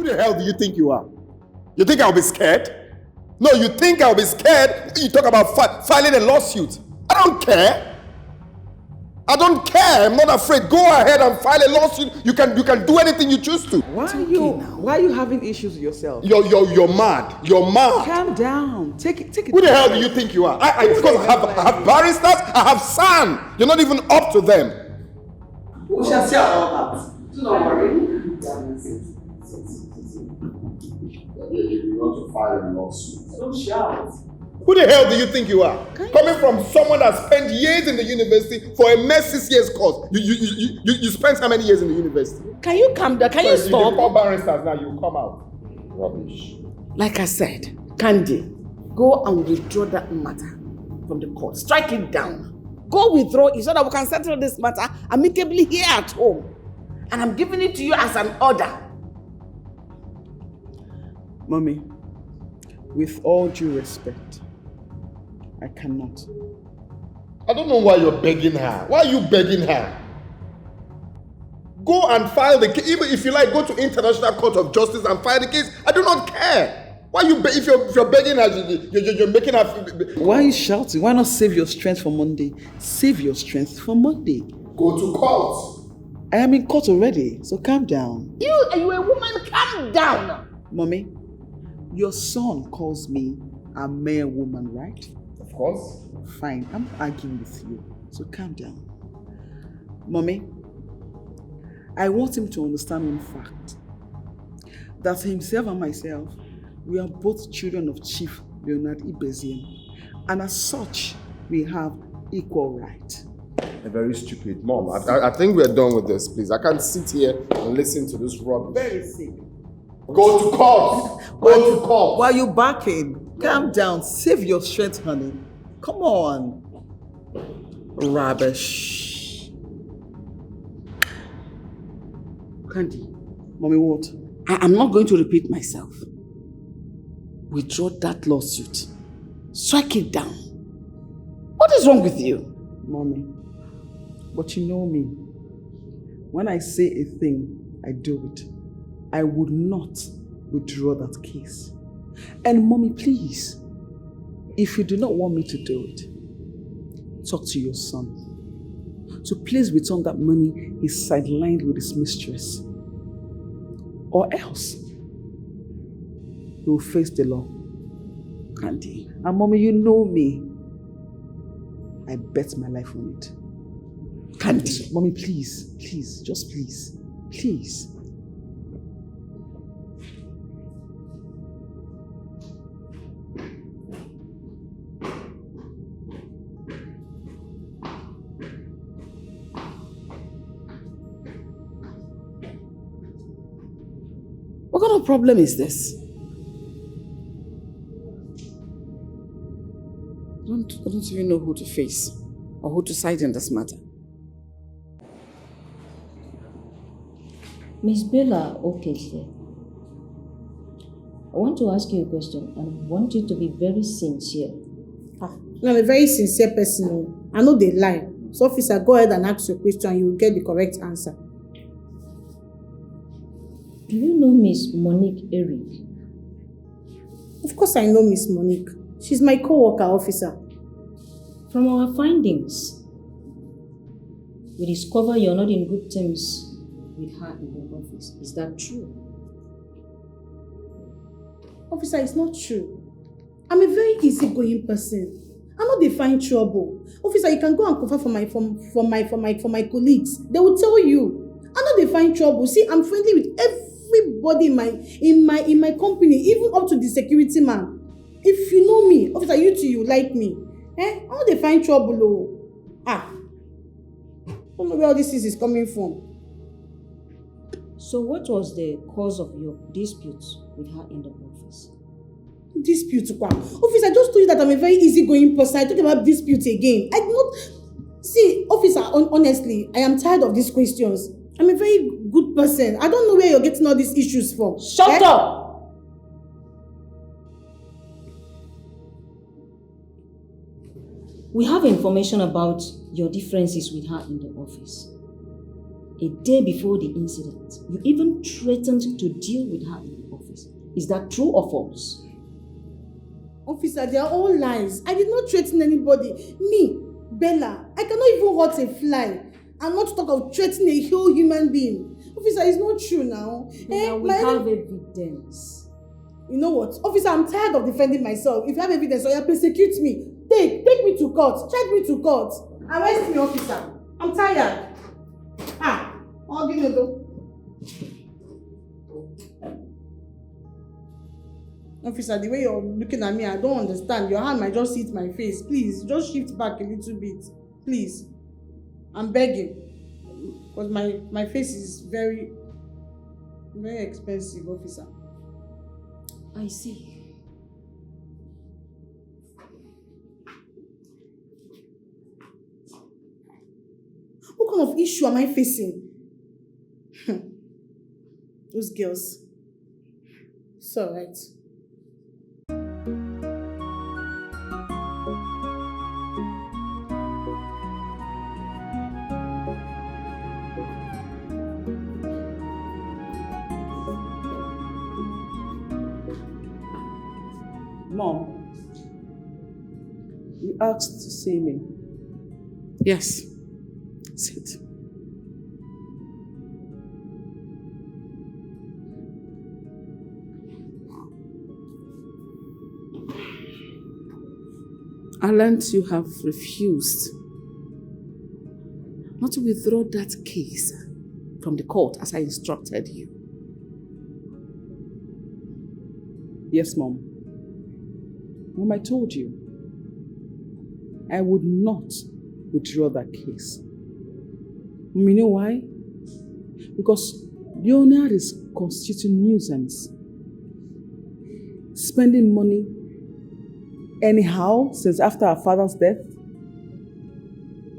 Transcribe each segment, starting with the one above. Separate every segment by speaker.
Speaker 1: Who the hell do you think you are? You think I'll be scared? No, you think I'll be scared? You talk about filing a lawsuit. I don't care. I don't care. I'm not afraid. Go ahead and file a lawsuit. You can do anything you choose to.
Speaker 2: Why are you having issues with yourself?
Speaker 1: You're mad. You're mad.
Speaker 2: Calm down. Take it.
Speaker 1: Who the hell do you think you are? Of course, I have barristers. I have son. You're not even up to them.
Speaker 2: We shall see about that.
Speaker 3: Do not worry. You want to file a lawsuit. Don't shout.
Speaker 1: Who the hell do you think you are? Coming from someone that spent years in the university for a mere 6 years course. You spent how many years in the university?
Speaker 4: Can you calm down? Can you stop?
Speaker 1: You call barristers now, you come out. Rubbish.
Speaker 4: Like I said, Candy, go and withdraw that matter from the court. Strike it down. Go withdraw it so that we can settle this matter amicably here at home. And I'm giving it to you as an order.
Speaker 2: Mommy, with all due respect, I cannot.
Speaker 1: I don't know why you're begging her. Why are you begging her? Go and file the case. Even if you like, go to International Court of Justice and file the case. I do not care. Why you if you're begging her, you're making her.
Speaker 2: Why are you shouting? Why not save your strength for Monday? Save your strength for Monday.
Speaker 1: Go to court.
Speaker 2: I am in court already, so calm down.
Speaker 4: You a woman, calm down.
Speaker 2: Mommy, your son calls me a mere woman, right?
Speaker 1: Of course.
Speaker 2: Fine, I'm arguing with you, so calm down. Mommy, I want him to understand one fact. That himself and myself, we are both children of Chief Leonard Ibezian, and as such, we have equal right.
Speaker 1: A very stupid mom. I think we're done with this, please. I can't sit here and listen to this rubbish.
Speaker 2: Very sick.
Speaker 1: Go to court. Go to court.
Speaker 2: Why are you backing? Calm down. Save your strength, honey. Come on. Rubbish.
Speaker 4: Candy.
Speaker 2: Mommy, what?
Speaker 4: I'm not going to repeat myself. Withdraw that lawsuit. Strike it down. What is wrong with you?
Speaker 2: Mommy, but you know me. When I say a thing, I do it. I would not withdraw that case. And mommy, please, if you do not want me to do it, talk to your son. So please return that money he's sidelined with his mistress. Or else, he will face the law.
Speaker 4: Candy.
Speaker 2: And mommy, you know me. I bet my life on it.
Speaker 4: Candy.
Speaker 2: So, mommy, please, just please. Please.
Speaker 4: What kind of problem is this? I don't even know who to face or who to side in this matter.
Speaker 5: Miss Bella Okeke, I want to ask you a question and I want you to be very sincere.
Speaker 6: I'm a very sincere person. I know they lie. So officer, go ahead and ask your question. You will get the correct answer.
Speaker 5: Do you know Miss Monique Eric?
Speaker 6: Of course I know Miss Monique. She's my co-worker, officer.
Speaker 5: From our findings, we discover you're not in good terms with her in the office. Is that true?
Speaker 6: Officer, it's not true. I'm a very easygoing person. I'm not they find trouble. Officer, you can go and confirm for my colleagues. They will tell you. I'm not they find trouble. See, I'm friendly with everybody in my company, even up to the security man. If you know me, officer, you too, you like me. How they find trouble? I don't know where all this is coming from.
Speaker 5: So what was the cause of your disputes with her in the office?
Speaker 6: Dispute? Officer, I just told you that I'm a very easygoing person. I talk about dispute again. I do not... See, officer, honestly, I am tired of these questions. I'm a very good person. I don't know where you're getting all these issues from.
Speaker 5: Shut up! We have information about your differences with her in the office. A day before the incident, you even threatened to deal with her in the office. Is that true or false?
Speaker 6: Officer, they are all lies. I did not threaten anybody. Me, Bella, I cannot even hurt a fly. And not talk of threatening a whole human being. Officer, it's not true now.
Speaker 5: Now we have evidence.
Speaker 6: You know what? Officer, I'm tired of defending myself. If you have evidence, or you persecute me. Take me to court. Check me to court. Arrest me, officer. I'm tired. I'll give you though. Officer, the way you're looking at me, I don't understand. Your hand might just hit my face. Please, just shift back a little bit. Please. I'm begging. Because my face is very, very expensive, officer.
Speaker 5: I see.
Speaker 6: What kind of issue am I facing? Those girls. It's alright.
Speaker 2: Mom, you asked to see me.
Speaker 4: Yes. Sit. I learned you have refused not to withdraw that case from the court as I instructed you.
Speaker 2: Yes, Mom. Mom, I told you, I would not withdraw that case. Mom, you know why? Because Leonard is constituting nuisance. Spending money anyhow since after our father's death.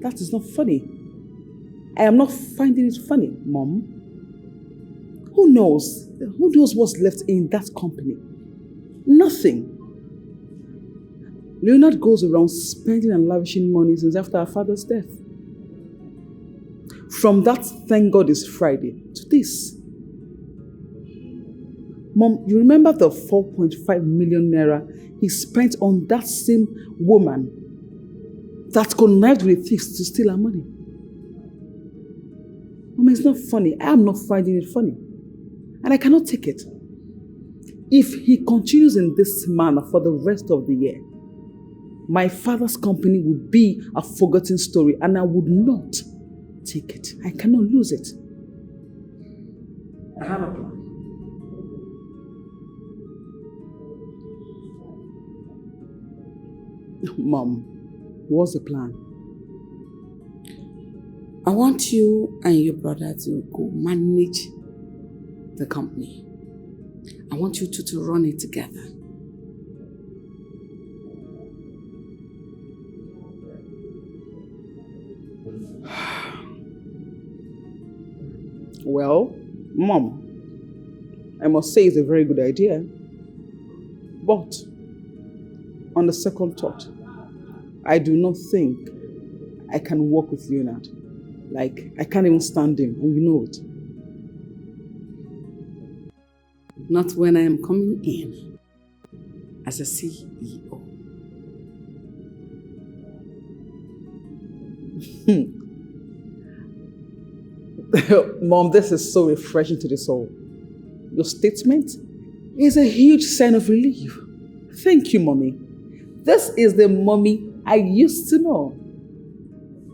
Speaker 2: That is not funny. I am not finding it funny, Mom. Who knows? Who knows what's left in that company? Nothing. Leonard goes around spending and lavishing money since after our father's death. From that, thank God it's Friday, to this. Mom, you remember the 4.5 million naira he spent on that same woman that connived with thieves to steal her money? Mom, it's not funny. I am not finding it funny. And I cannot take it. If he continues in this manner for the rest of the year, my father's company will be a forgotten story and I would not take it. I cannot lose it. I have a plan. Mom, what's the plan?
Speaker 4: I want you and your brother to go manage the company. I want you two to run it together.
Speaker 2: Well, Mom, I must say it's a very good idea. But, on the second thought, I do not think I can work with Leonard. Like, I can't even stand him, and you know it.
Speaker 4: Not when I am coming in as a CEO.
Speaker 2: Mom, this is so refreshing to the soul. Your statement is a huge sign of relief. Thank you, Mommy. This is the Mommy I used to know.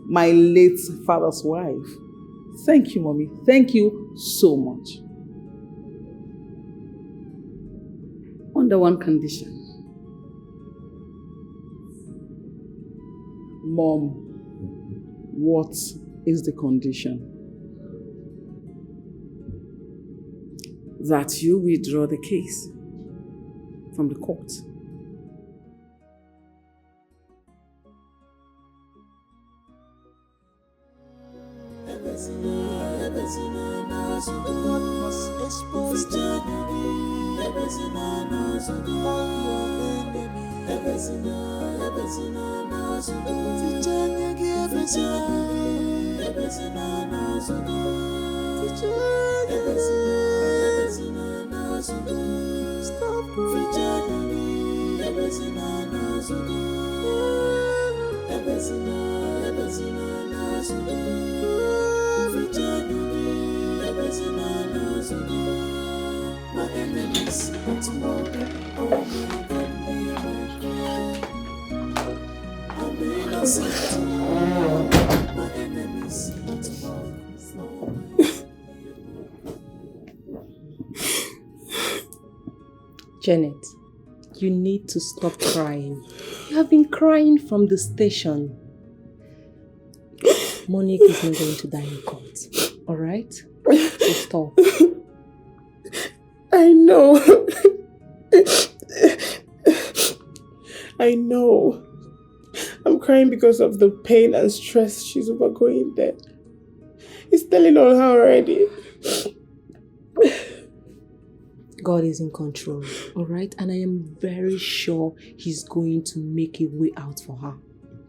Speaker 2: My late father's wife. Thank you, Mommy. Thank you so much.
Speaker 4: Under one condition.
Speaker 2: Mom, what is the condition?
Speaker 4: That you withdraw the case from the court.
Speaker 7: Every Janet, you need to stop crying. You have been crying from the station. Monique is not going to die in court. Alright? So stop.
Speaker 2: I know. I know. I'm crying because of the pain and stress she's overgoing there. It's telling on her already.
Speaker 7: God is in control, alright? And I am very sure He's going to make a way out for her.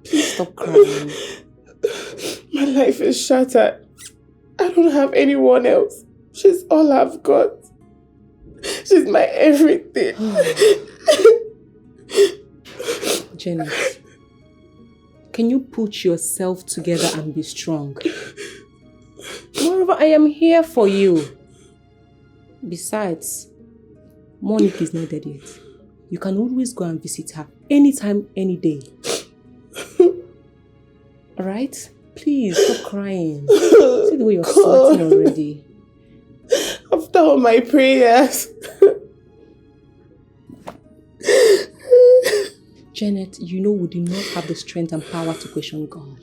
Speaker 7: Please stop crying.
Speaker 2: My life is shattered. I don't have anyone else. She's all I've got. She's my everything.
Speaker 7: Janet, can you put yourself together and be strong? Moreover, I am here for you. Besides, Monique is not dead yet. You can always go and visit her anytime, any day. Alright? Please, stop crying. See the way you're sweating already.
Speaker 2: After all my prayers.
Speaker 7: Janet, you know we do not have the strength and power to question God.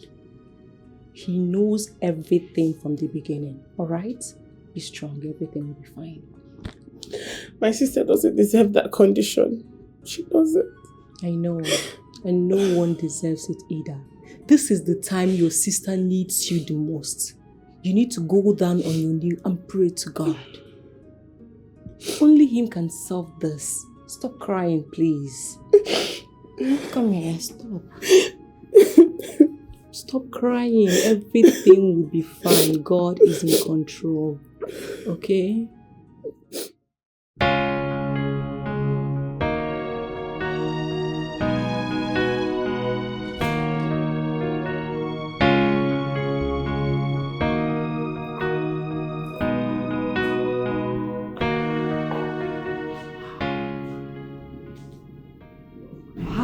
Speaker 7: He knows everything from the beginning. Alright? Be strong, everything will be fine.
Speaker 2: My sister doesn't deserve that condition. She doesn't.
Speaker 7: I know. And no one deserves it either. This is the time your sister needs you the most. You need to go down on your knee and pray to God. Only Him can solve this. Stop crying, please. Come here, stop. Stop crying. Everything will be fine. God is in control. Okay?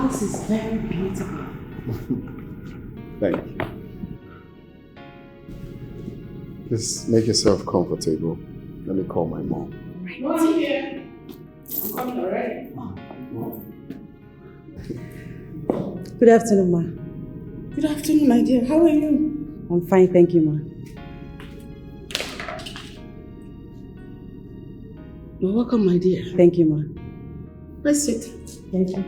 Speaker 7: This is very beautiful.
Speaker 1: Thank you. Just make yourself comfortable. Let me call my mom.
Speaker 2: Mom here. I'm coming already.
Speaker 6: Good afternoon, ma.
Speaker 2: Good afternoon, my dear. How are you?
Speaker 6: I'm fine, thank you, ma.
Speaker 2: You're welcome, my dear.
Speaker 6: Thank you, ma.
Speaker 2: Let's sit.
Speaker 6: Thank you.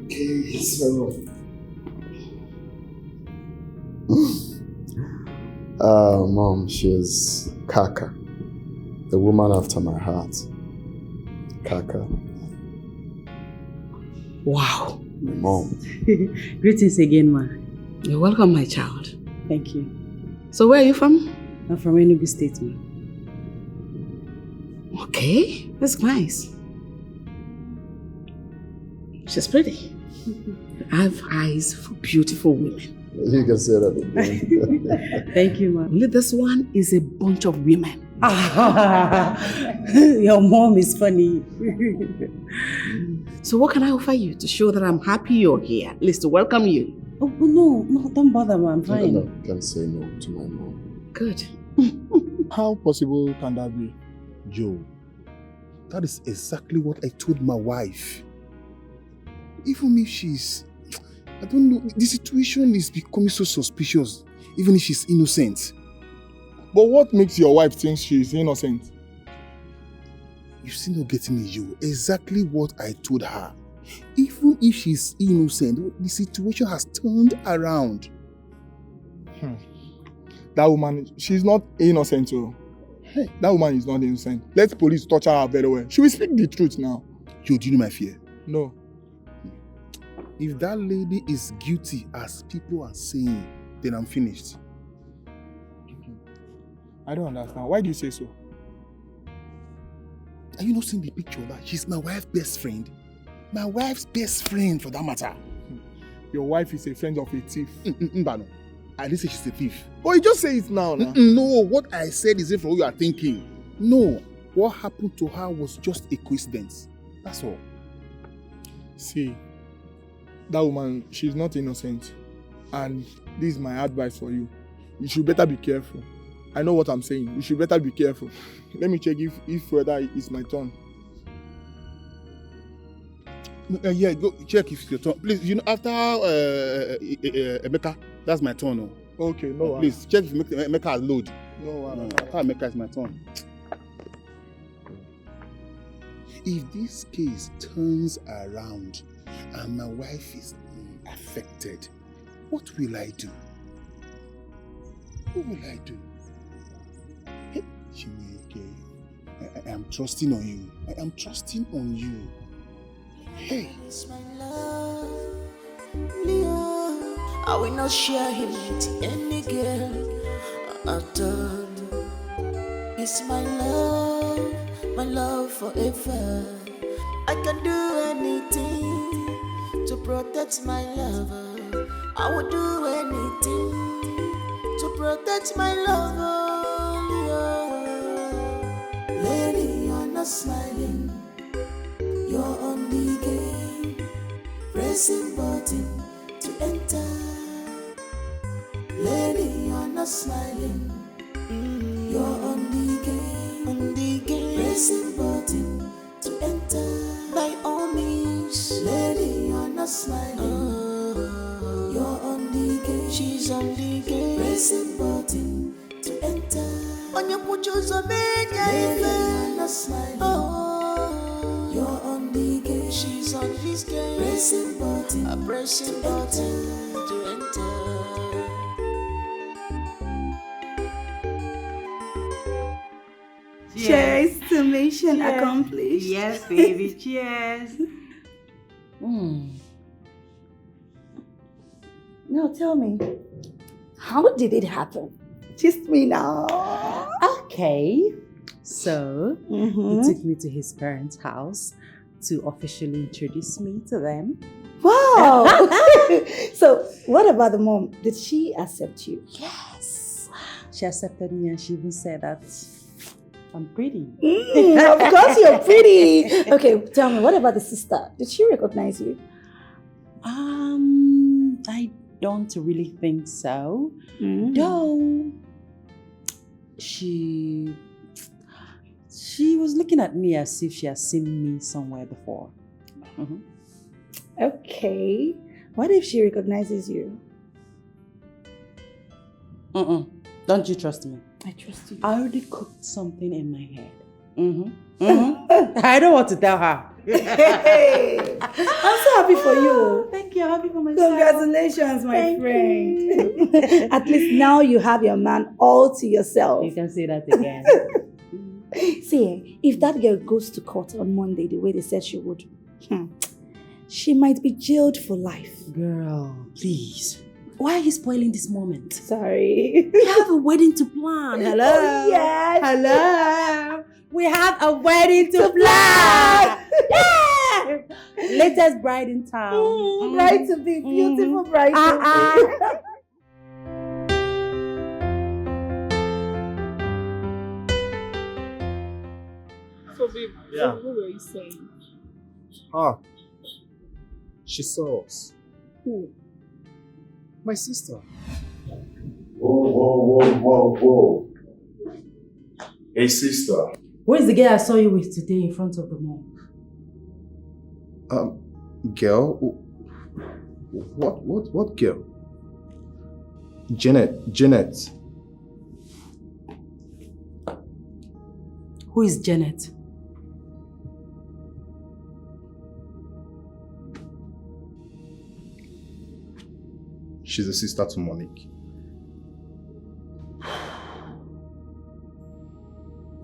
Speaker 1: Okay, so... Mom, she's Kaka. The woman after my heart. Kaka.
Speaker 2: Wow.
Speaker 1: My mom.
Speaker 6: Greetings again, ma.
Speaker 2: You're welcome, my child.
Speaker 6: Thank you.
Speaker 2: So where are you from?
Speaker 6: I'm from Enugu State, ma.
Speaker 2: Okay, that's nice. She's pretty. I have eyes for beautiful women.
Speaker 1: You can say that again.
Speaker 6: Thank you, ma.
Speaker 2: Only this one is a bunch of women.
Speaker 6: Your mom is funny.
Speaker 2: So what can I offer you to show that I'm happy you're here? At least to welcome you.
Speaker 6: Oh, no, don't bother, ma. I'm fine.
Speaker 1: No, can't say no to my mom.
Speaker 2: Good.
Speaker 8: How possible can that be, Joe? That is exactly what I told my wife. Even if she's... I don't know, the situation is becoming so suspicious, even if she's innocent.
Speaker 9: But what makes your wife think she's innocent?
Speaker 8: You still not getting me, Joe. Exactly what I told her. Even if she's innocent, the situation has turned around.
Speaker 9: That woman, she's not innocent, oh. Hey, that woman is not innocent. Let the police torture her very well. She will speak the truth now.
Speaker 8: Joe, do you know my fear?
Speaker 9: No.
Speaker 8: If that lady is guilty, as people are saying, then I'm finished.
Speaker 9: I don't understand. Why do you say so?
Speaker 8: Are you not seeing the picture of that? She's my wife's best friend. My wife's best friend, for that matter.
Speaker 9: Your wife is a friend of a thief.
Speaker 8: Mbano, I didn't say she's a thief.
Speaker 9: Oh, you just say it now.
Speaker 8: No, what I said isn't from what you are thinking. No, what happened to her was just a coincidence. That's all.
Speaker 9: See, that woman, she's not innocent. And this is my advice for you. You should better be careful. I know what I'm saying. You should better be careful. Let me check if whether it's my turn.
Speaker 8: Yeah, go check if it's your turn. Please, after Emeka, that's my turn.
Speaker 9: Okay, no.
Speaker 8: Please, check if Emeka has load.
Speaker 9: No,
Speaker 8: after Emeka is my turn. If this case turns around and my wife is affected, what will I do? What will I do? Hey, Chineke, I am trusting on you. I am trusting on you. Hey.
Speaker 10: It's my love, Leo. I will not share him with any girl at all. It's my love forever. I can do anything to protect my lover. I will do anything to protect my lover, Leo. Lady, you're not smiling. You're on the game, pressing button to enter. Lady, you're not smiling. You're on the game, pressing button to enter. By all means, lady, you're not smiling. You're on the game, she's on the game, pressing button to enter. On your pictures of me, lady, you're not smiling. You're on the game, she's on this game, pressing button, a pressing button to enter.
Speaker 6: Cheers to mission accomplished.
Speaker 4: Yes, baby, cheers.
Speaker 6: Now tell me, how did it happen? Just me now.
Speaker 11: Okay. So, he took me to his parents' house to officially introduce me to them.
Speaker 6: Wow! So, what about the mom? Did she accept you?
Speaker 11: Yes. She accepted me and she even said that I'm pretty.
Speaker 6: Of course you're pretty. Okay, tell me, what about the sister? Did she recognize you?
Speaker 11: I don't really think so. Though, she was looking at me as if she has seen me somewhere before.
Speaker 6: Okay. What if she recognizes you?
Speaker 11: Don't you trust me?
Speaker 6: I trust you.
Speaker 11: I already cooked something in my head. I don't want to tell her.
Speaker 6: Hey, I'm so happy for you.
Speaker 11: Thank you. I'm happy for myself.
Speaker 6: Congratulations, my
Speaker 11: Thank
Speaker 6: friend.
Speaker 11: you.
Speaker 6: At least now you have your man all to yourself.
Speaker 11: You can say that again.
Speaker 6: See, if that girl goes to court on Monday the way they said she would, she might be jailed for life.
Speaker 11: Girl, please. Why are you spoiling this moment?
Speaker 6: Sorry.
Speaker 11: We have a wedding to plan. Hello?
Speaker 6: Oh, yes.
Speaker 11: Hello? We have a wedding to plan. Yeah! Latest bride in town.
Speaker 6: Bride to be, beautiful bride to be.
Speaker 2: So, babe, what were you saying?
Speaker 3: She saw us.
Speaker 2: Who?
Speaker 3: My sister.
Speaker 12: Whoa. Hey, sister.
Speaker 11: Where's the girl I saw you with today in front of the mall?
Speaker 3: Girl? What girl? Janet.
Speaker 11: Who is Janet?
Speaker 3: She's a sister to Monique.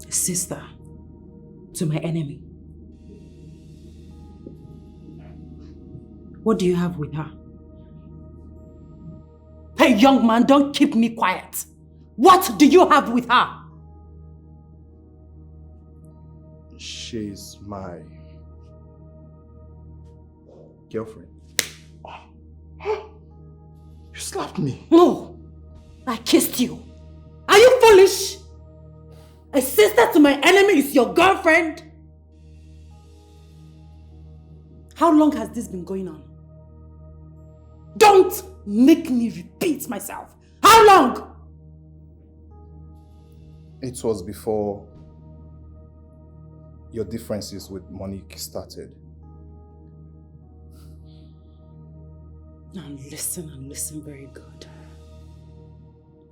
Speaker 11: Sister to my enemy. What do you have with her? Hey, young man, don't keep me quiet. What do you have with her?
Speaker 3: She's my girlfriend. You slapped me.
Speaker 6: No, I kissed you. Are you foolish? A sister to my enemy is your girlfriend? How long has this been going on? Don't make me repeat myself. How long?
Speaker 3: It was before your differences with Monique started.
Speaker 6: Now listen and listen very good.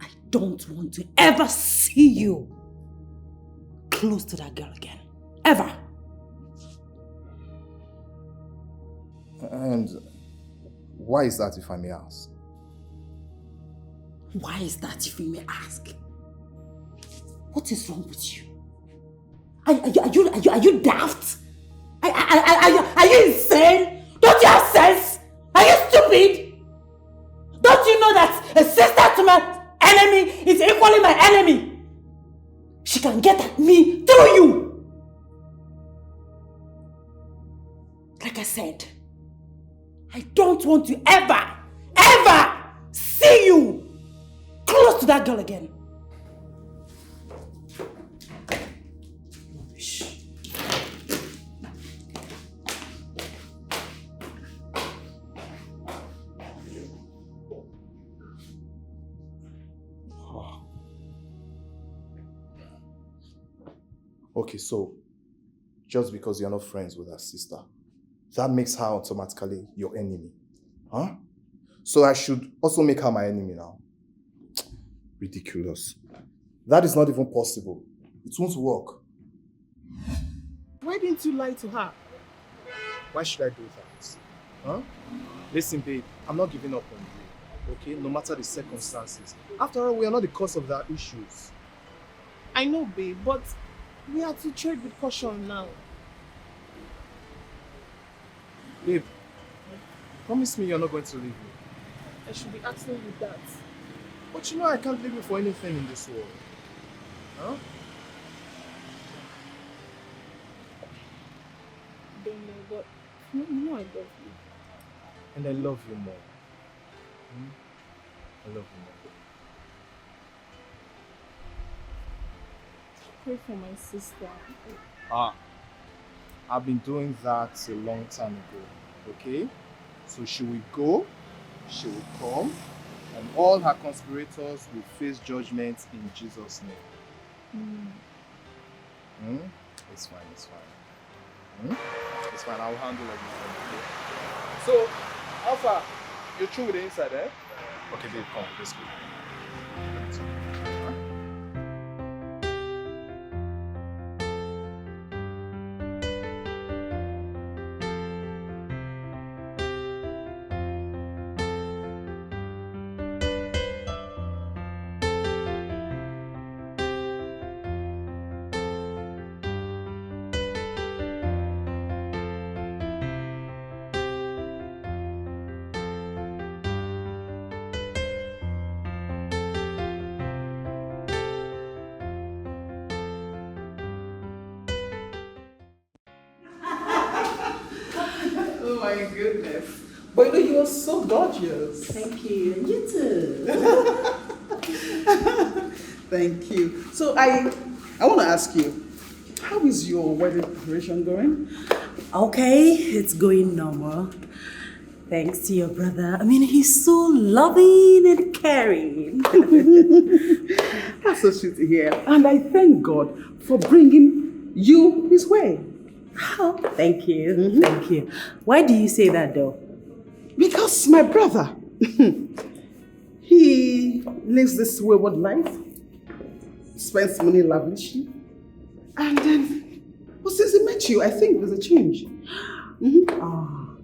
Speaker 6: I don't want to ever see you close to that girl again. Ever.
Speaker 3: And why is that, if I may ask?
Speaker 6: Why is that, if you may ask? What is wrong with you? Are you daft? Are you insane? Don't you have sense? Are you stupid? Don't you know that a sister to my enemy is equally my enemy? She can get at me through you. Like I said, I don't want to ever see you close to that girl again.
Speaker 3: Okay, so just because you're not friends with her sister, that makes her automatically your enemy. Huh? So I should also make her my enemy now. Ridiculous. That is not even possible. It won't work.
Speaker 9: Why didn't you lie to her?
Speaker 3: Why should I do that? Huh? Listen, babe, I'm not giving up on you. Okay? No matter the circumstances. After all, we are not the cause of their issues.
Speaker 9: I know, babe, but we have to tread with caution now.
Speaker 3: Babe, promise me you're not going to leave me.
Speaker 9: I should be asking you that.
Speaker 3: But you know I can't leave you for anything in this world. Huh?
Speaker 9: Don't know, but you know I love you.
Speaker 3: And I love you more. I love you more.
Speaker 9: Pray for my sister.
Speaker 3: I've been doing that a long time ago, okay? So she will go, she will come, and all her conspirators will face judgment in Jesus' name. It's fine, it's fine. It's fine, I'll handle everything, okay? So, Alpha, you're through with the inside, eh? Okay, babe, come, let's go.
Speaker 2: Oh my goodness. But you know, you are so gorgeous.
Speaker 6: Thank you. And you too.
Speaker 2: Thank you. So I want to ask you, how is your wedding preparation going?
Speaker 6: Okay, it's going normal. Thanks to your brother. I mean, he's so loving and caring.
Speaker 2: That's so sweet to hear. And I thank God for bringing you his way.
Speaker 6: Oh, thank you. Thank you. Why do you say that though?
Speaker 2: Because my brother, he lives this wayward life, spends money lavishly, and then, well, since he met you, I think there's a change.
Speaker 6: I'm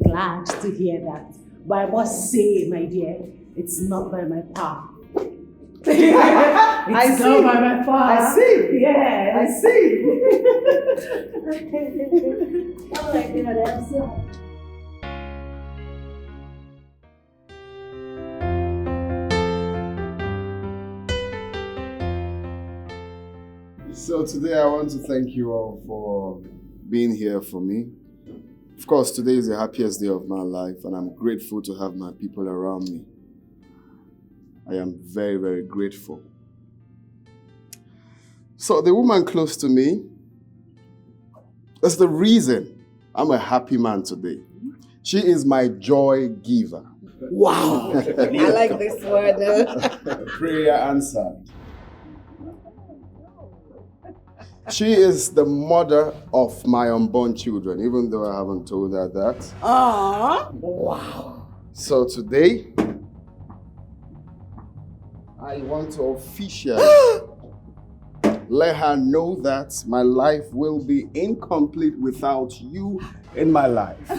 Speaker 6: glad to hear that. But I must say, my dear, it's not by my power. It's not by my power.
Speaker 2: I see.
Speaker 6: Yeah.
Speaker 2: I see.
Speaker 6: Oh my God, I'm so...
Speaker 1: So today I want to thank you all for being here for me. Of course, today is the happiest day of my life and I'm grateful to have my people around me. I am very, very grateful. So the woman close to me, that's the reason I'm a happy man today. She is my joy giver.
Speaker 4: Wow. I like this word.
Speaker 1: Prayer answered. She is the mother of my unborn children, even though I haven't told her that.
Speaker 4: Aww. Wow.
Speaker 1: So today, I want to officially let her know that my life will be incomplete without you in my life.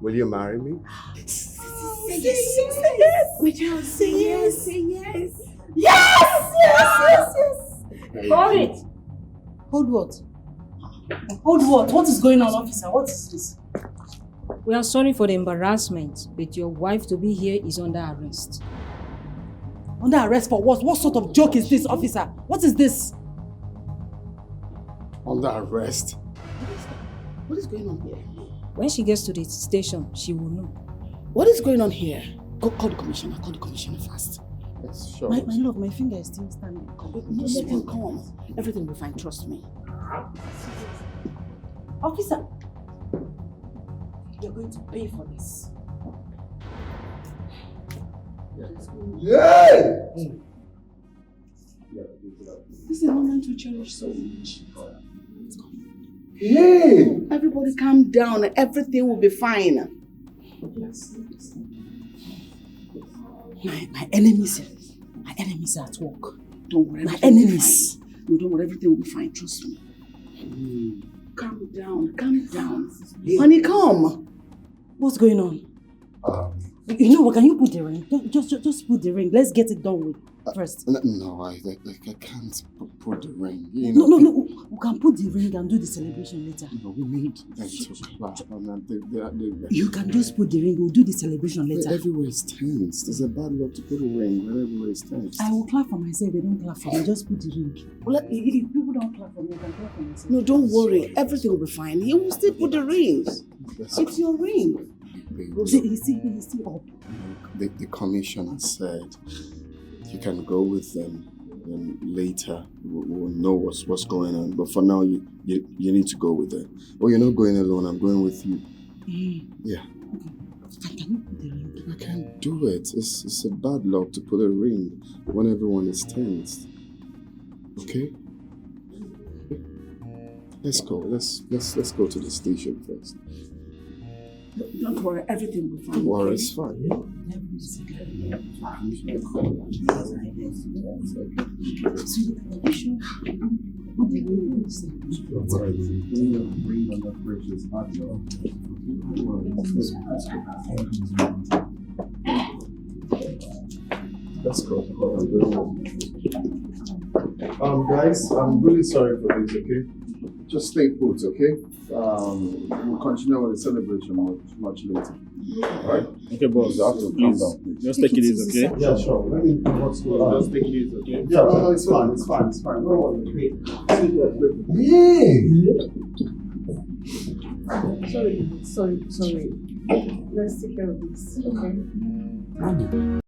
Speaker 1: Will you marry me?
Speaker 6: Say yes.
Speaker 4: We just say yes.
Speaker 6: Say yes.
Speaker 4: Yes! Yes! Yes!
Speaker 6: Hold it. Hold what? Hold what? What is going on, officer? What is this?
Speaker 5: We are sorry for the embarrassment, but your wife to be here is under arrest.
Speaker 6: Under arrest for what? What sort of joke is this, officer? What is this?
Speaker 1: Under arrest?
Speaker 4: What is going on here?
Speaker 5: When she gets to the station, she will know.
Speaker 4: What is going on here? Go call the commissioner. Call the commissioner fast.
Speaker 1: Yes, sure.
Speaker 6: My love, my finger is still standing.
Speaker 4: Come on. Everything will be fine. Trust me.
Speaker 6: Officer, you're going to pay for this.
Speaker 1: Yay!
Speaker 4: This is a moment to cherish so much.
Speaker 1: Yay!
Speaker 4: Everybody calm down. Everything will be fine. My enemies are at work. Don't worry. My enemies. No, don't worry. Everything will be fine. Trust me. Calm down. Calm down. Honey, come.
Speaker 6: What's going on? You know what? Can you put the ring? Just put the ring. Let's get it done with first.
Speaker 1: No, I can't put the ring. You know,
Speaker 6: No. We can put the ring and do the celebration later.
Speaker 1: No, we need them to clap.
Speaker 6: You can just put the ring. We'll do the celebration later.
Speaker 1: Everywhere is tense. There's a bad luck to put a ring when everywhere is tense.
Speaker 6: I will clap for myself. They don't clap for me. Just put the ring. Well, if people don't clap for me, I can clap for myself.
Speaker 4: No, don't worry. Everything will be fine. He will still put the ring. It's your ring.
Speaker 6: He's still up.
Speaker 1: The commissioner said you can go with them and later we'll know what's going on. But for now, you need to go with them. Oh, you're not going alone. I'm going with you. Yeah.
Speaker 6: Okay. Can you put the ring?
Speaker 1: I can't do it. It's a bad luck to put a ring when everyone is tense. Okay? Let's go. Let's go to the station first.
Speaker 4: Don't worry, everything will be fine.
Speaker 1: Don't worry, it's fine. Let's go. Guys, I'm really sorry for this, okay? Just stay put, okay? We'll continue with the celebration much later. Alright?
Speaker 13: Okay, boss.
Speaker 1: You have to calm down, please.
Speaker 13: Just take it easy, okay?
Speaker 1: Yeah, sure. Let me know what's going on.
Speaker 13: Just take it easy, okay?
Speaker 1: Yeah, no, it's fine. Don't worry.
Speaker 6: Sorry. Let's take care of this, okay?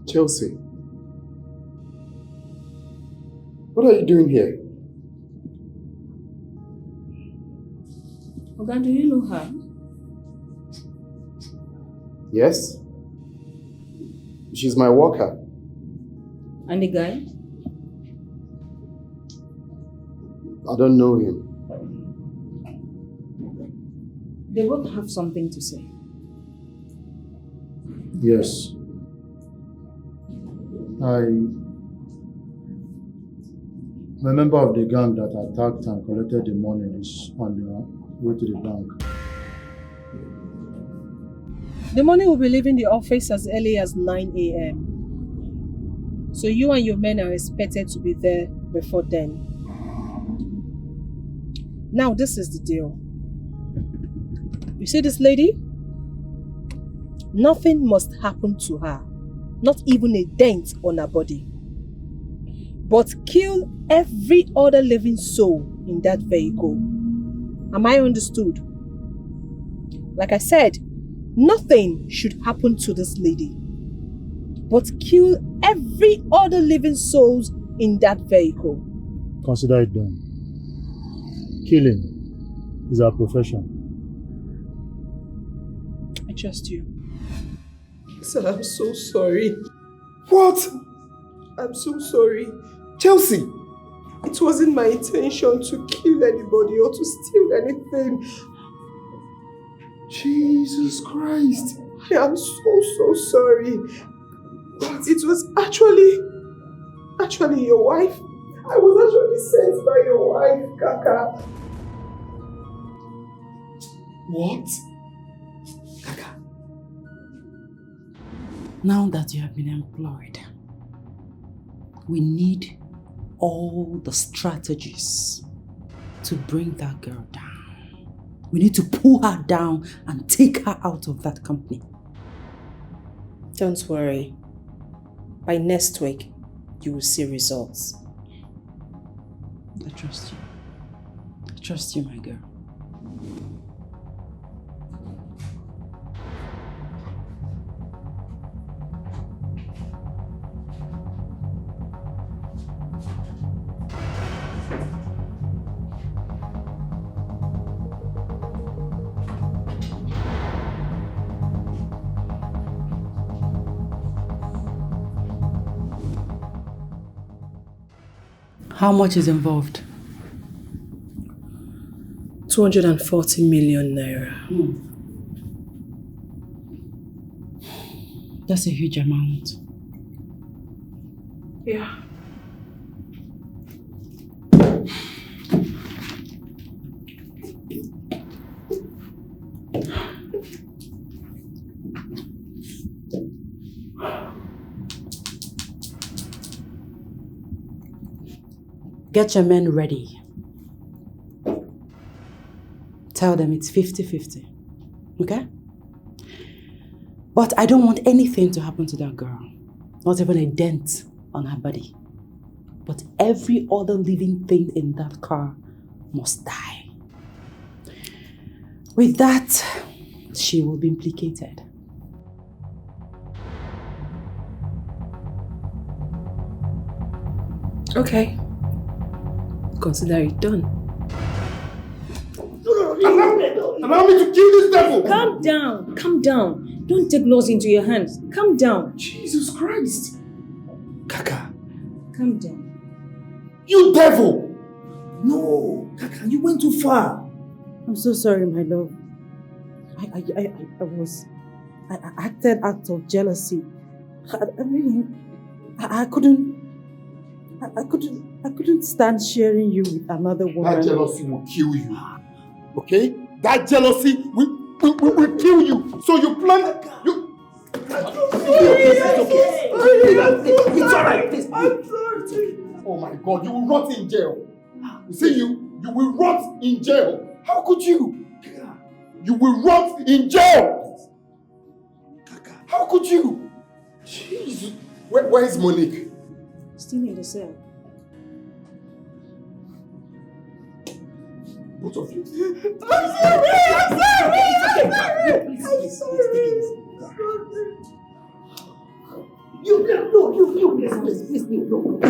Speaker 1: Chelsea, what are you doing here?
Speaker 5: Oga, do you know her?
Speaker 1: Yes? She's my worker.
Speaker 5: And the guy?
Speaker 1: I don't know him.
Speaker 5: They both have something to say.
Speaker 8: Yes. I'm a member of the gang that attacked and collected the money is on the way to the bank.
Speaker 14: The money will be leaving the office as early as 9 a.m. So you and your men are expected to be there before then. Now this is the deal. You see this lady? nothing must happen to her, not even a dent on her body. But kill every other living soul in that vehicle. Am I understood? Like I said, nothing should happen to this lady, but kill every other living souls in that vehicle.
Speaker 13: Consider it done. Killing is our profession.
Speaker 14: I trust you.
Speaker 2: Sir, I'm so sorry.
Speaker 1: What?
Speaker 2: I'm so sorry.
Speaker 1: Chelsea!
Speaker 2: It wasn't my intention to kill anybody or to steal anything.
Speaker 1: Jesus Christ.
Speaker 2: I am so sorry. It was actually your wife. I was actually sent by your wife, Kaka.
Speaker 1: What?
Speaker 4: Kaka. Now that you have been employed, we need all the strategies to bring that girl down. We need to pull her down and take her out of that company.
Speaker 7: Don't worry. By next week, you will see results.
Speaker 4: I trust you. I trust you, my girl. How much is involved?
Speaker 7: 240 million naira.
Speaker 4: That's a huge amount.
Speaker 7: Yeah.
Speaker 4: Get your men ready. Tell them it's 50-50. Okay? But I don't want anything to happen to that girl. Not even a dent on her body. But every other living thing in that car must die. With that, she will be implicated.
Speaker 7: Okay. Consider it done.
Speaker 1: Allow me to kill this devil!
Speaker 5: Calm down, calm down. Don't take laws into your hands. Calm down.
Speaker 1: Jesus Christ! Kaka.
Speaker 5: Calm down.
Speaker 1: You devil! No, Kaka, you went too far.
Speaker 2: I'm so sorry, my love. I acted out of jealousy. I couldn't stand sharing you with another woman.
Speaker 1: That jealousy will kill you. Okay? That jealousy will kill you. So you plan. You. It's alright. Please. Oh my God! You will rot in jail. You see, you will rot in jail. How could you? You will rot in jail. How could you? Jesus. Where is Monique?
Speaker 5: Still in the cell.
Speaker 1: Both of you.
Speaker 6: I'm sorry!
Speaker 1: You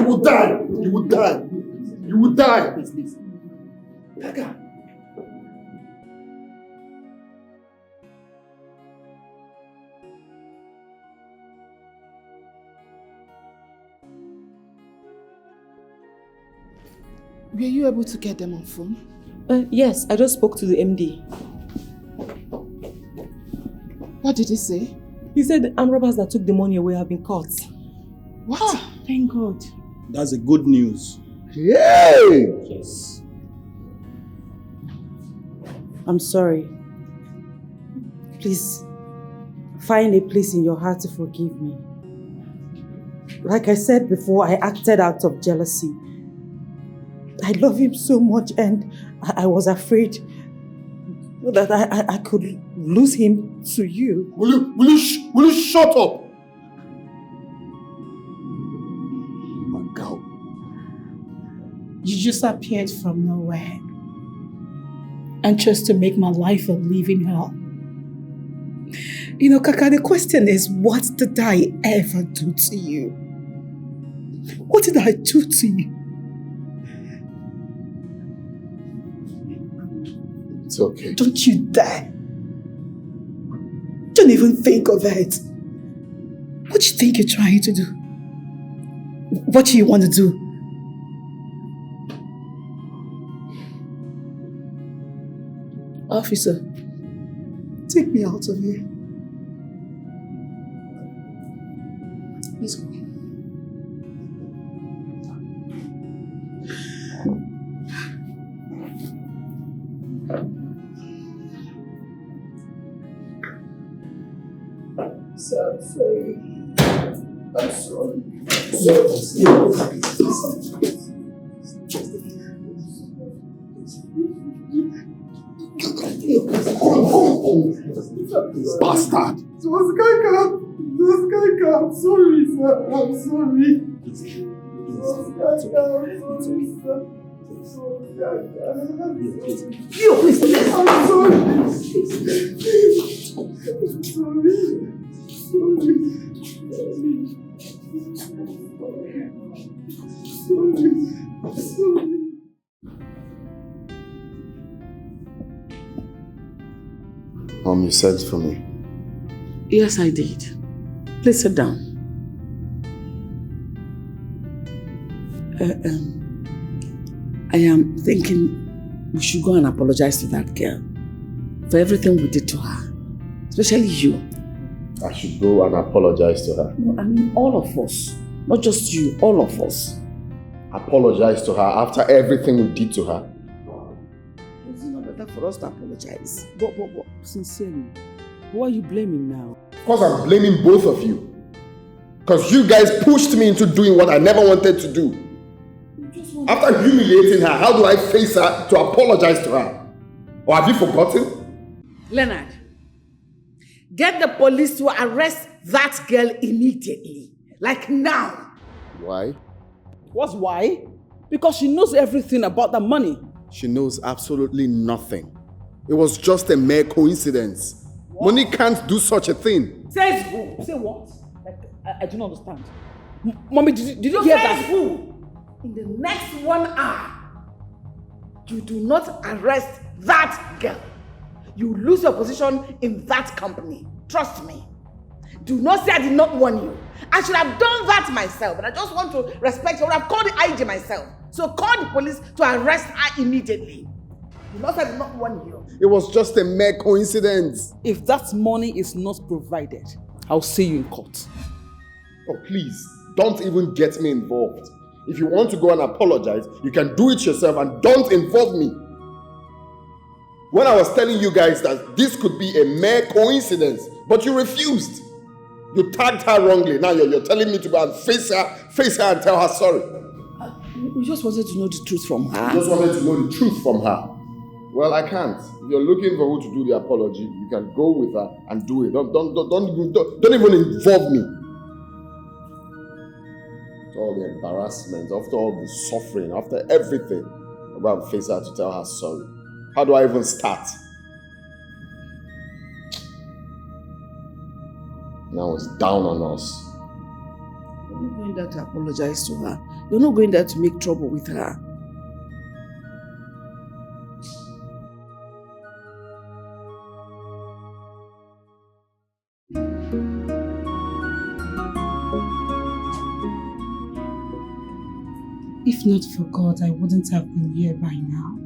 Speaker 1: will die. You will die. You will die. Please. Kaka.
Speaker 2: Were you able to get them on phone?
Speaker 7: Yes, I just spoke to the MD.
Speaker 2: What did he say?
Speaker 7: He said the armed robbers that took the money away have been caught.
Speaker 2: What? Oh, thank God.
Speaker 15: That's a good news.
Speaker 1: Yay!
Speaker 15: Yes.
Speaker 2: I'm sorry. Please, find a place in your heart to forgive me. Like I said before, I acted out of jealousy. I love him so much and I was afraid that I could lose him to you.
Speaker 1: Will you shut up? My girl.
Speaker 6: You just appeared from nowhere and chose to make my life a living hell. You know, Kaka, the question is, what did I ever do to you? What did I do to you?
Speaker 1: It's okay.
Speaker 6: Don't you dare. Don't even think of it. What do you think you're trying to do? What do you want to do? Officer, take me out of here. Please go. So sorry. I'm sorry.
Speaker 1: Bastard!
Speaker 10: I'm sorry, sir. I'm sorry.
Speaker 4: You, please.
Speaker 10: I'm sorry.
Speaker 1: Mom, you sent for me.
Speaker 4: Yes, I did. Please sit down. I am thinking we should go and apologize to that girl for everything we did to her, especially you.
Speaker 1: I should go and apologize to her.
Speaker 4: No, I mean all of us, not just you, all of us.
Speaker 1: Apologize to her after everything we did to her.
Speaker 4: Is it not better for us to apologize?
Speaker 2: But sincerely, who are you blaming now?
Speaker 1: Because I'm blaming both of you. Because you guys pushed me into doing what I never wanted to do. After humiliating her, how do I face her to apologize to her? Or have you forgotten?
Speaker 4: Leonard, get the police to arrest that girl immediately. Like now.
Speaker 1: Why?
Speaker 2: What's why? Because she knows everything about the money.
Speaker 1: She knows absolutely nothing. It was just a mere coincidence. What? Money can't do such a thing.
Speaker 2: Says who? Say what? Like, I do not understand. Mommy, did you hear that?
Speaker 4: Who? In the next 1 hour, you do not arrest that girl. You lose your position in that company. Trust me. Do not say I did not warn you. I should have done that myself, but I just want to respect you. I would have called the IG myself. So call the police to arrest her immediately. Do not say I did not warn you.
Speaker 1: It was just a mere coincidence.
Speaker 2: If that money is not provided, I'll see you in court.
Speaker 1: Oh, please, don't even get me involved. If you want to go and apologize, you can do it yourself and don't involve me. When I was telling you guys that this could be a mere coincidence, but you refused. You tagged her wrongly. Now you're telling me to go and face her and tell her sorry.
Speaker 4: We just wanted to know the truth from her.
Speaker 1: You just wanted to know the truth from her. Well, I can't. If you're looking for who to do the apology, you can go with her and do it. Don't even involve me. After all the embarrassment, after all the suffering, after everything, I'll go and face her to tell her sorry. How do I even start? Now it's down on us.
Speaker 4: You're not going there to apologize to her. You're not going there to make trouble with her.
Speaker 6: If not for God, I wouldn't have been here by now.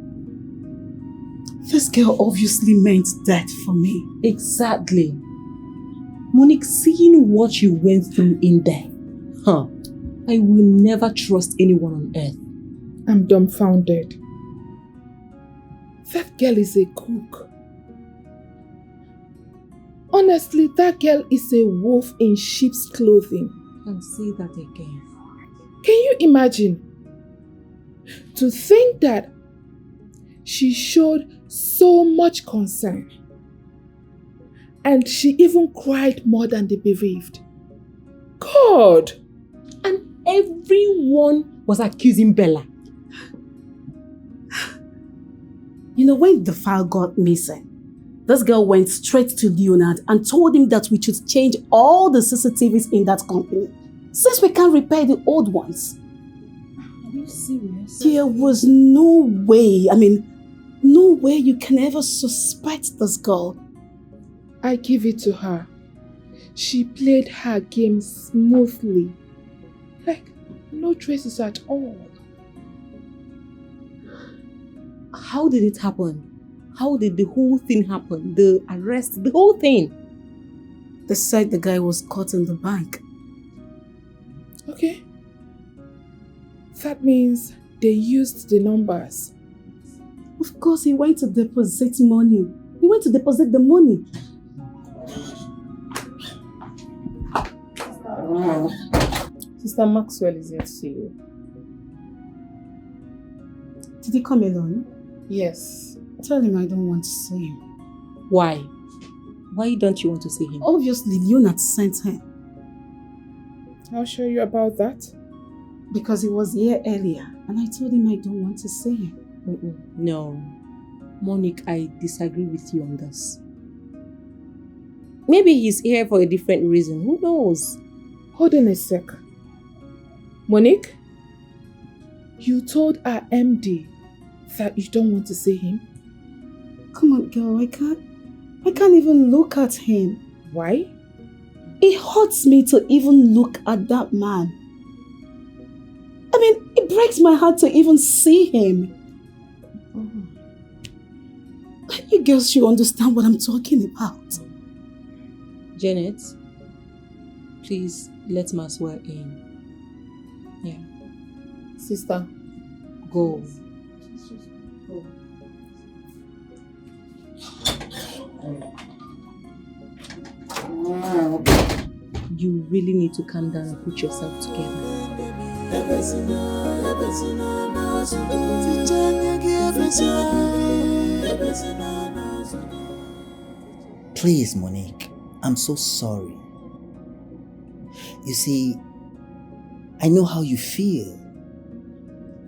Speaker 6: This girl obviously meant death for me.
Speaker 7: Exactly. Monique, seeing what you went through in there, I will never trust anyone on earth.
Speaker 14: I'm dumbfounded. That girl is a cook. Honestly, that girl is a wolf in sheep's clothing.
Speaker 7: And say that again.
Speaker 14: Can you imagine? To think that
Speaker 16: she showed so much concern. And she even cried more than the bereaved. God!
Speaker 7: And everyone was accusing Bella.
Speaker 6: You know, when the file got missing, this girl went straight to Leonard and told him that we should change all the CCTVs in that company, since we can't repair the old ones.
Speaker 7: Are you serious?
Speaker 6: There was no way, no way you can ever suspect this girl.
Speaker 16: I give it to her. She played her game smoothly. Like, no traces at all.
Speaker 7: How did it happen? How did the whole thing happen? The arrest, the whole thing?
Speaker 6: They said the guy was caught in the bank.
Speaker 16: Okay. That means they used the numbers.
Speaker 6: Of course, he went to deposit money. He went to deposit the money.
Speaker 11: Sister Maxwell is here to see you.
Speaker 6: Did he come alone?
Speaker 11: Yes.
Speaker 6: Tell him I don't want to see him.
Speaker 7: Why? Why don't you want to see him?
Speaker 6: Obviously, Leonard sent him.
Speaker 16: I'll show you about that.
Speaker 6: Because he was here earlier and I told him I don't want to see him.
Speaker 7: No. Monique, I disagree with you on this. Maybe he's here for a different reason. Who knows?
Speaker 16: Hold on a sec. Monique, you told our MD that you don't want to see him?
Speaker 6: Come on, girl, I can't even look at him.
Speaker 16: Why?
Speaker 6: It hurts me to even look at that man. It breaks my heart to even see him. You girls should understand what I'm talking about.
Speaker 7: Janet, please let Maxwell in. Yeah.
Speaker 11: Sister,
Speaker 7: go. You really need to calm down and put yourself together.
Speaker 17: Please, Monique, I'm so sorry. You see, I know how you feel.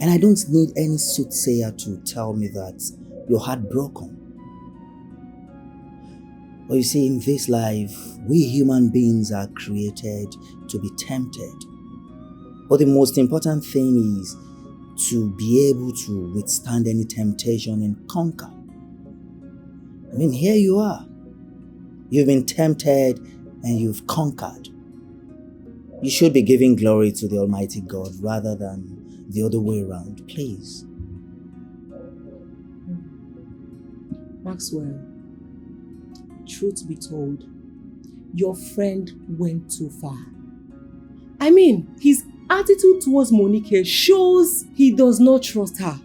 Speaker 17: And I don't need any soothsayer to tell me that you're heartbroken. But you see, in this life, we human beings are created to be tempted. But the most important thing is to be able to withstand any temptation and conquer. Here you are. You've been tempted and you've conquered. You should be giving glory to the Almighty God rather than the other way around, please.
Speaker 7: Maxwell, truth be told, your friend went too far. His attitude towards Monique shows he does not trust her.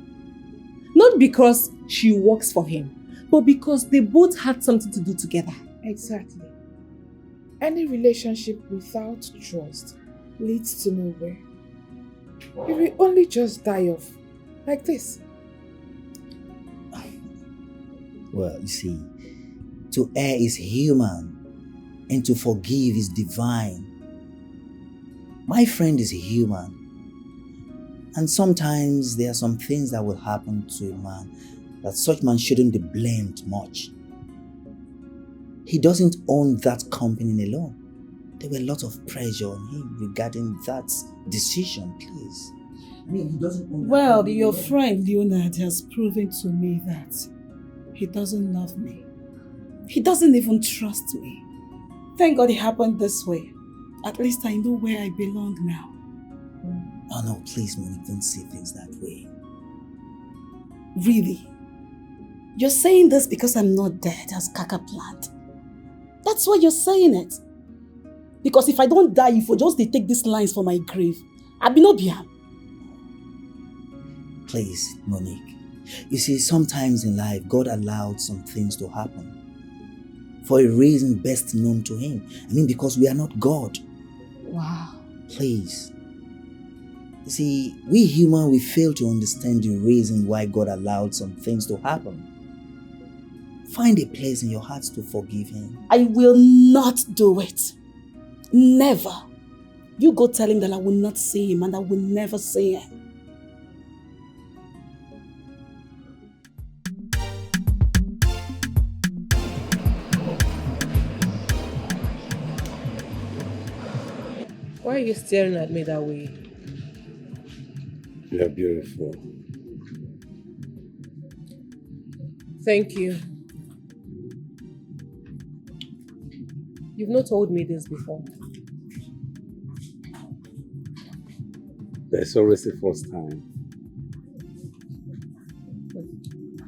Speaker 7: Not because she works for him, but because they both had something to do together.
Speaker 16: Exactly. Any relationship without trust leads to nowhere. It will only just die off, like this.
Speaker 17: Well, you see, to err is human, and to forgive is divine. My friend is human, and sometimes there are some things that will happen to a man that such man shouldn't be blamed much. He doesn't own that company alone. There were a lot of pressure on him regarding that decision, please. He doesn't own
Speaker 6: Well, your friend Leonard has proven to me that he doesn't love me. He doesn't even trust me. Thank God it happened this way. At least I know where I belong now.
Speaker 17: Oh no, please, Monique, don't say things that way.
Speaker 6: Really? You're saying this because I'm not dead as Kaka planned. That's why you're saying it. Because if I don't die, if you just take these lines for my grave, I'll be no biam.
Speaker 17: Please, Monique. You see, sometimes in life, God allowed some things to happen for a reason best known to Him. Because we are not God.
Speaker 6: Wow.
Speaker 17: Please. You see, we humans, we fail to understand the reason why God allowed some things to happen. Find a place in your heart to forgive him.
Speaker 4: I will not do it. Never. You go tell him that I will not see him and I will never see him.
Speaker 11: Why are you staring at me that way?
Speaker 18: You're beautiful.
Speaker 11: Thank you. You've not told me this before.
Speaker 18: There's always the first time.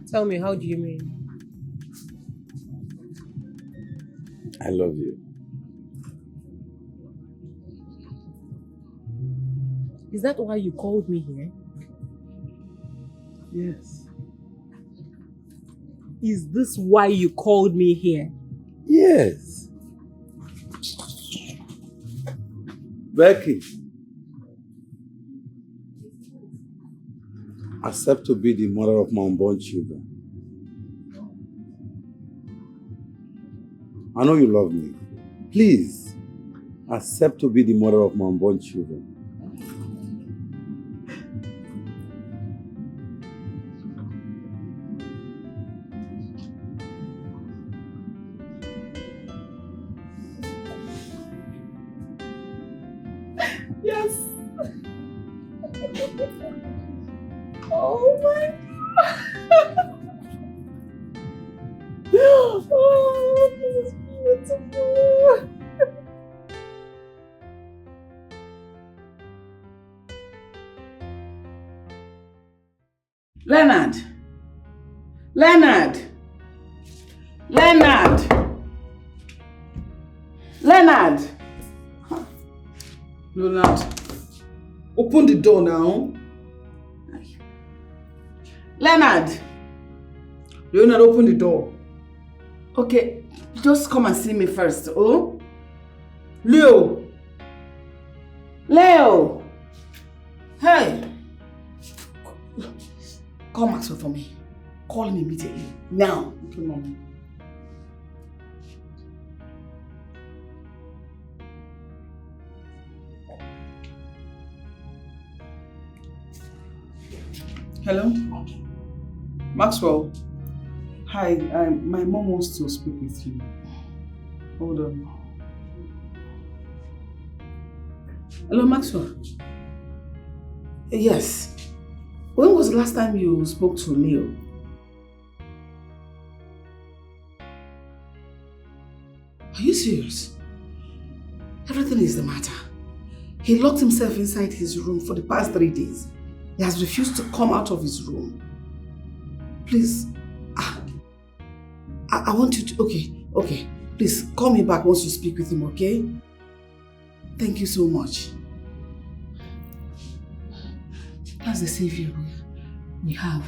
Speaker 11: Tell me, how do you mean?
Speaker 18: I love you.
Speaker 11: Is that why you called me here?
Speaker 18: Yes.
Speaker 11: Is this why you called me here?
Speaker 18: Yes. Becky. Accept to be the mother of my unborn children. I know you love me. Please, accept to be the mother of my unborn children.
Speaker 2: Yes. Oh my God. Oh, this is beautiful.
Speaker 4: Leonard! Leonard! Leonard! Leonard!
Speaker 2: Leonard, open the door now.
Speaker 4: Leonard!
Speaker 2: Leonard, open the door.
Speaker 4: Okay, just come and see me first, oh?
Speaker 2: Leo!
Speaker 4: Leo! Hey! Call Maxwell for me. Call him immediately. Now.
Speaker 2: Okay, Mommy. Hello? Maxwell? Hi, my mom wants to speak with you. Hold on.
Speaker 4: Hello, Maxwell? Yes. When was the last time you spoke to Leo? Are you serious? Everything is the matter. He locked himself inside his room for the past 3 days. He has refused to come out of his room. Please, I want you to, okay. Please, call me back once you speak with him, okay? Thank you so much. That's the savior we have.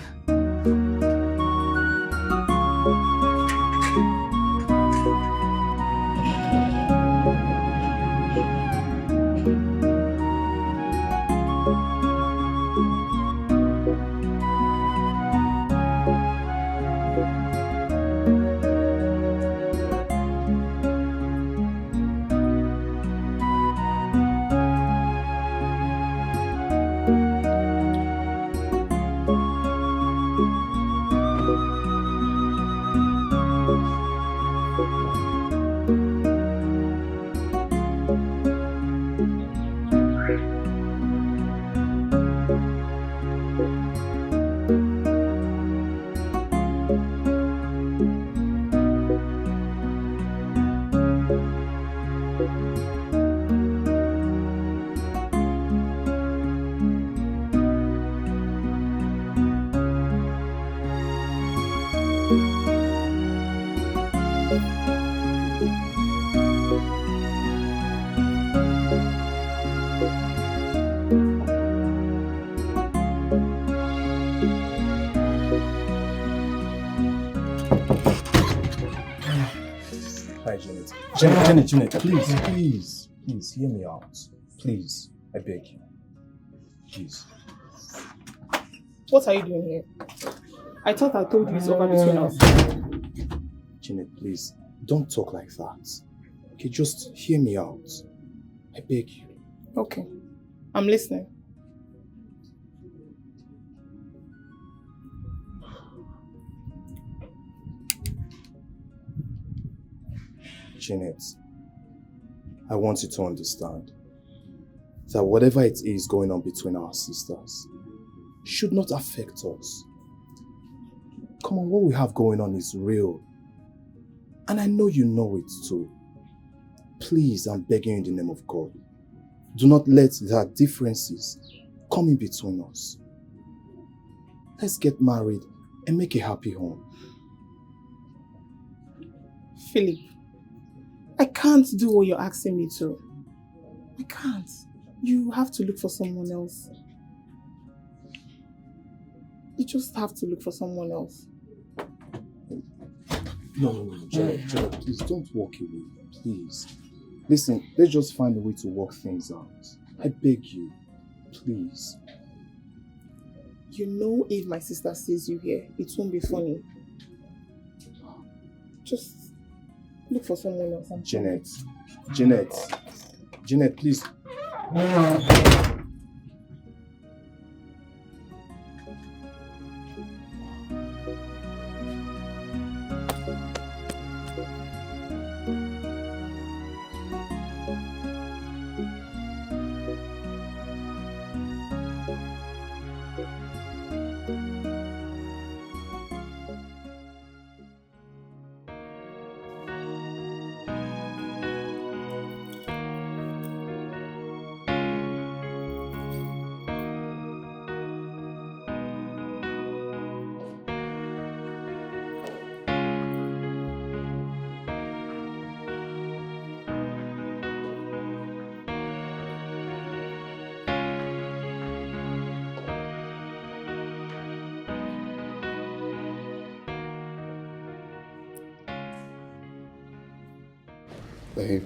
Speaker 3: Janet, please hear me out. Please, I beg you. Please.
Speaker 16: What are you doing here? I thought I told you it's over between us.
Speaker 3: Janet, please, don't talk like that. Okay, just hear me out. I beg you.
Speaker 16: Okay, I'm listening.
Speaker 3: Janet, I want you to understand that whatever it is going on between our sisters should not affect us. Come on, what we have going on is real. And I know you know it too. Please, I'm begging you in the name of God. Do not let that differences come in between us. Let's get married and make a happy home.
Speaker 16: Philip, I can't do what you're asking me to. I can't. You have to look for someone else. You just have to look for someone else.
Speaker 3: No, Janet, please don't walk away, please. Listen, let's just find a way to work things out. I beg you, please.
Speaker 16: You know if my sister sees you here, it won't be funny. Just look for someone else.
Speaker 3: Janet, please.
Speaker 1: Babe,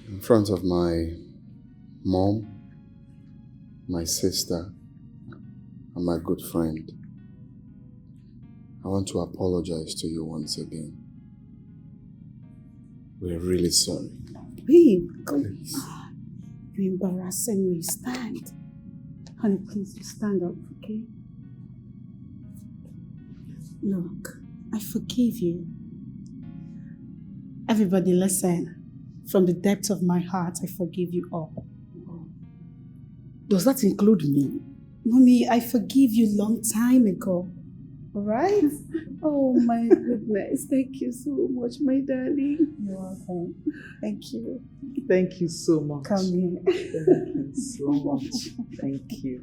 Speaker 1: in front of my mom, my sister, and my good friend, I want to apologize to you once again. We're really sorry.
Speaker 4: Babe, come. You're embarrassing me. Stand. Honey, please, stand up, okay? Look, I forgive you. Everybody listen. From the depth of my heart, I forgive you all. Does that include me? Mommy, I forgive you long time ago. Alright? Oh my goodness. Thank you so much, my darling. You're welcome. Thank you.
Speaker 2: Thank you so much.
Speaker 4: Come here.
Speaker 2: Thank you so much. Thank you.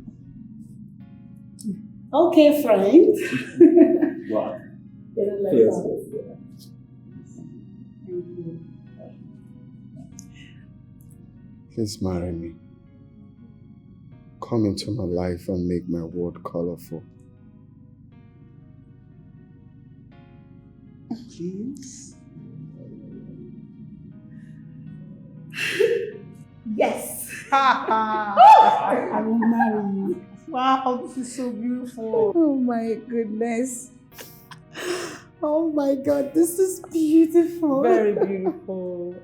Speaker 4: Okay, friend.
Speaker 18: Wow.
Speaker 4: Yes.
Speaker 1: Please marry me. Come into my life and make my world colorful.
Speaker 4: Please. Yes. I will marry you. Wow, this is so beautiful. Oh my goodness. Oh my God, this is beautiful.
Speaker 2: Very beautiful.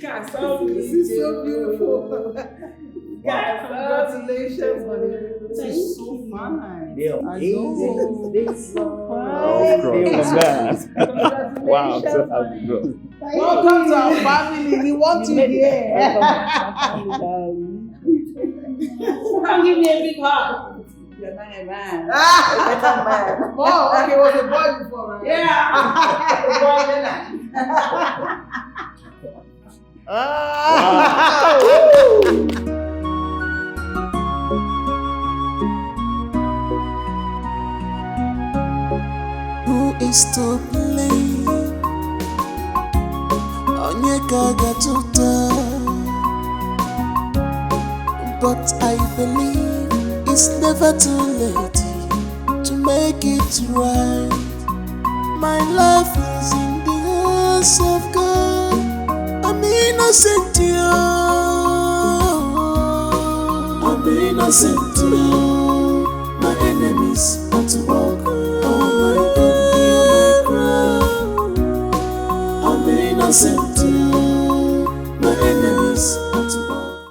Speaker 4: Guys, this is so beautiful. Guys, congratulations, buddy. This is so fun. I know. This is so fun.
Speaker 18: Wow, so happy, bro.
Speaker 4: Welcome to our family. We want you here. Come give me a big hug. You're not a man. A better man. Oh, okay, was a boy before, right? Yeah. A boy then.
Speaker 10: Who is to blame? Onyeka Gatuta. But I believe it's never too late to make it right. My life is in the hands of God. innocent, I'm innocent.